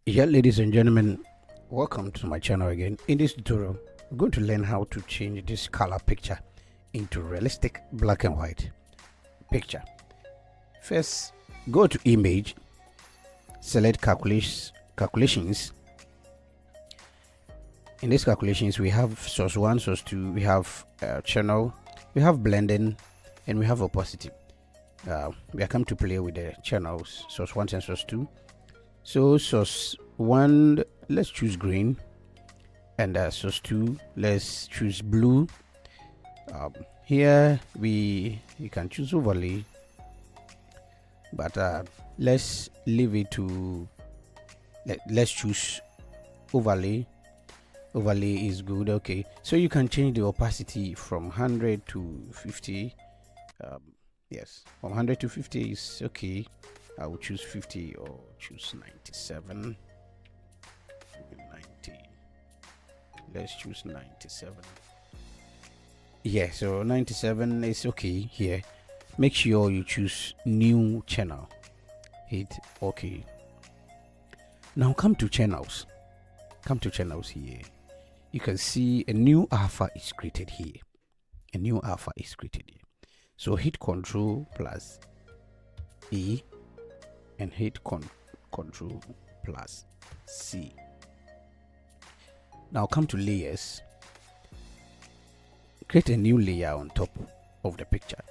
Yeah, ladies and gentlemen, welcome to my channel again. In this tutorial, we're going to learn how to change this color picture into realistic black and white picture. First, go to image, select calculations. In these calculations, we have source 1, source 2, we have channel, we have blending, and we have opacity. We are come to play with the channels, source 1 and source 2. So source 1, let's choose green, and source 2, let's choose blue. Here you can choose overlay, but let's leave it to let's choose overlay. Overlay is good. Okay, so you can change the opacity from 100 to 50. Yes, from 100 to 50 is okay. I will choose 50 or choose 97. 90. Let's choose 97. Yeah, so 97 is okay here. Make sure you choose new channel. Hit OK. Now come to channels. Come to channels here. You can see a new alpha is created here. A new alpha is created here. So hit Control plus E and hit Control plus C. Now come to layers. Create a new layer on top of the picture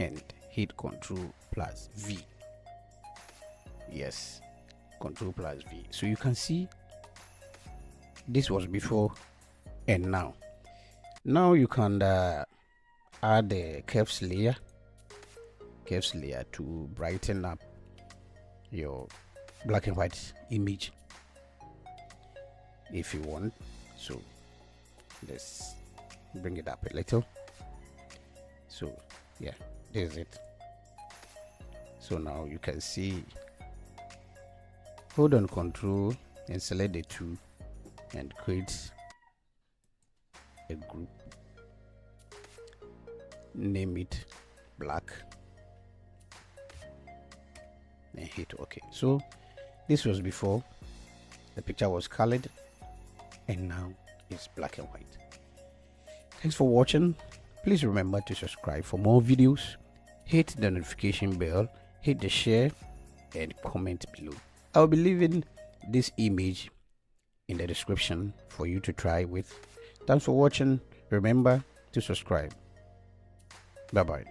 and hit Control plus V. Yes, Control plus V. So you can see this was before and now. Now you can add the curves layer to brighten up your black and white image if you want. So let's bring it up a little. So yeah, there's it. So now you can see, hold on Control and select the two and create a group, name it black and hit OK. So this was before the picture was colored and now it's black and white. Thanks for watching. Please remember to subscribe for more videos, hit the notification bell, hit the share and comment below. I'll be leaving this image in the description for you to try with. Thanks for watching. Remember to subscribe. Bye bye.